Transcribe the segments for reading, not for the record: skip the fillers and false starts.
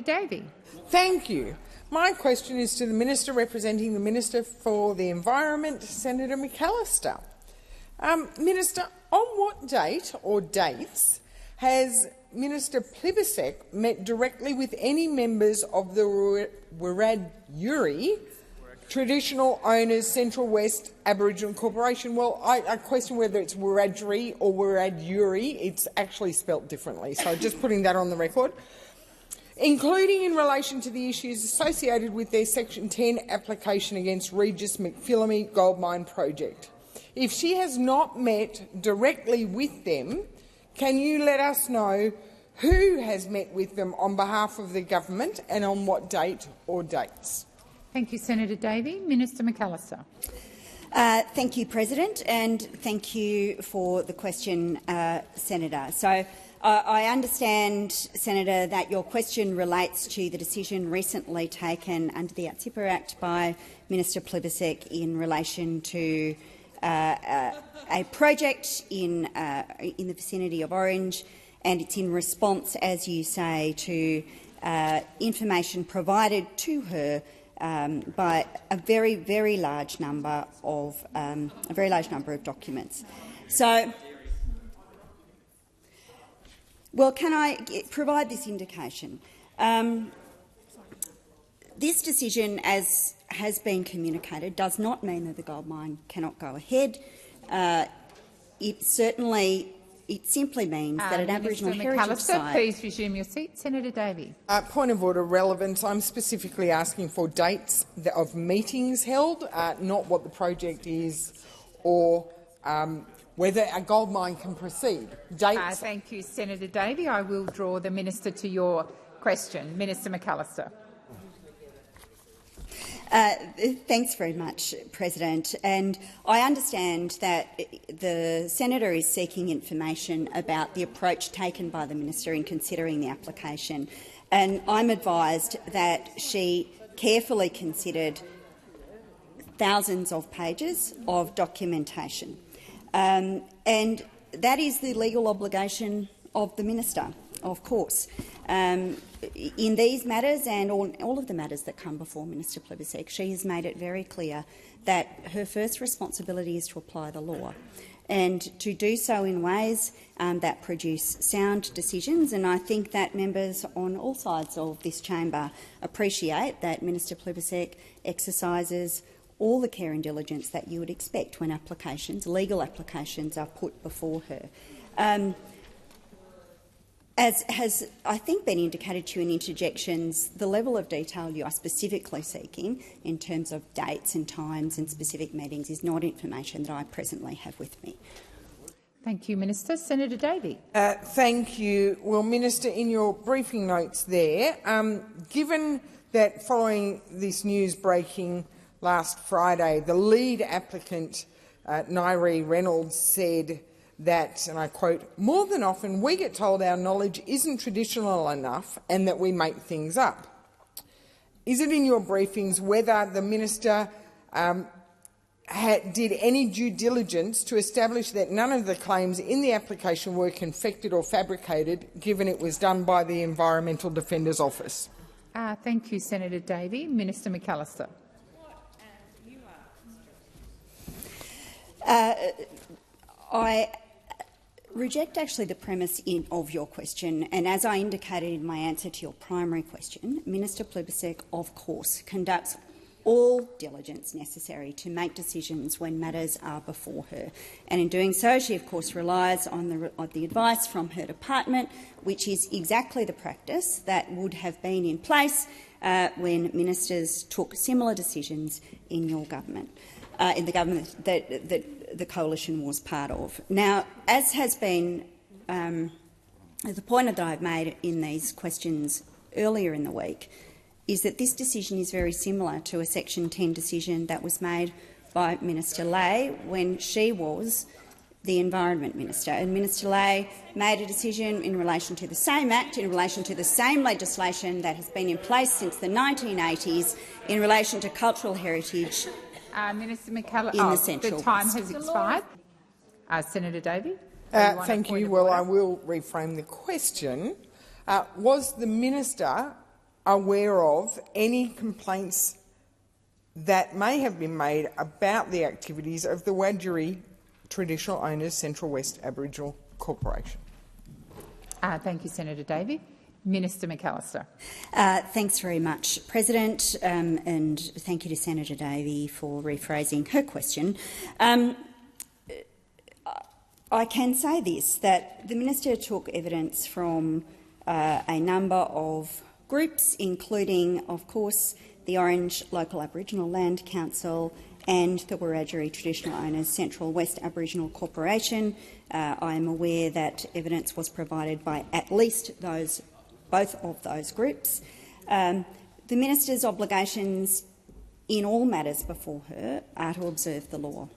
Davey. Thank you. My question is to the Minister representing the Minister for the Environment, Senator McAllister. Minister, on what date or dates has Minister Plibersek met directly with any members of the Wiradjuri Traditional Owners Central West Aboriginal Corporation? Well, I question whether it's Wiradjuri or Wiradjuri. It's actually spelt differently, so just putting that on the record. Including in relation to the issues associated with their Section 10 application against Regis McPhillamy Gold Mine project. If she has not met directly with them, can you let us know who has met with them on behalf of the government and on what date or dates? Thank you, Senator Davey. Minister McAllister. Thank you, President, and thank you for the question, Senator. So, I understand, Senator, that your question relates to the decision recently taken under the Atsipa Act by Minister Plibersek in relation to a project in the vicinity of Orange, and it's in response, as you say, to information provided to her by a very, very large number of documents. So. Well, can I provide this indication? This decision, as has been communicated, does not mean that the gold mine cannot go ahead. It simply means that an Aboriginal heritage site— please resume your seat. Senator Davey. Point of order, relevance. I'm specifically asking for dates of meetings held, not what the project is or whether a gold mine can proceed. Dates. Thank you, Senator Davey. I will draw the minister to your question. Minister McAllister. Thanks very much, President. And I understand that the senator is seeking information about the approach taken by the minister in considering the application. And I'm advised that she carefully considered thousands of pages of documentation. And that is the legal obligation of the minister, of course. In these matters and all of the matters that come before Minister Plibersek, she has made it very clear that her first responsibility is to apply the law and to do so in ways that produce sound decisions. And I think that members on all sides of this chamber appreciate that Minister Plibersek exercises all the care and diligence that you would expect when legal applications, are put before her. As has, I think, been indicated to you in interjections, the level of detail you are specifically seeking in terms of dates and times and specific meetings is not information that I presently have with me. Thank you, Minister. Senator Davey. Thank you. Well, Minister, in your briefing notes there, given that following this news breaking last Friday, the lead applicant, Nairi Reynolds, said that, and I quote, "More than often we get told our knowledge isn't traditional enough and that we make things up." Is it in your briefings whether the minister did any due diligence to establish that none of the claims in the application were confected or fabricated, given it was done by the Environmental Defender's Office? Thank you, Senator Davey. Minister McAllister. I reject actually the premise of your question, and as I indicated in my answer to your primary question, Minister Plibersek, of course, conducts all diligence necessary to make decisions when matters are before her. And in doing so, she of course relies on the advice from her department, which is exactly the practice that would have been in place when ministers took similar decisions in your government. In the government that the coalition was part of. Now, as has been the point that I've made in these questions earlier in the week, is that this decision is very similar to a Section 10 decision that was made by Minister Ley when she was the Environment Minister. And Minister Ley made a decision in relation to the same Act, in relation to the same legislation that has been in place since the 1980s, in relation to cultural heritage. Minister McAllister, the time has expired. Senator Davey. Thank you. Well, I will reframe the question. Was the minister aware of any complaints that may have been made about the activities of the Wiradjuri Traditional Owners Central West Aboriginal Corporation? Thank you, Senator Davey. Minister McAllister. Thanks very much, President, and thank you to Senator Davey for rephrasing her question. I can say this, that the Minister took evidence from a number of groups, including, of course, the Orange Local Aboriginal Land Council and the Wiradjuri Traditional Owners Central West Aboriginal Corporation. I am aware that evidence was provided by at least both of those groups. The Minister's obligations in all matters before her are to observe the law.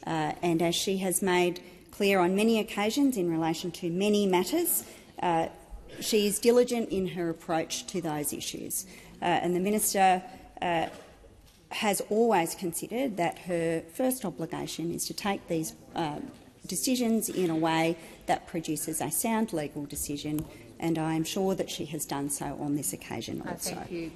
And as she has made clear on many occasions in relation to many matters, she is diligent in her approach to those issues. And the Minister has always considered that her first obligation is to take these decisions in a way that produces a sound legal decision, and I am sure that she has done so on this occasion also. Thank you.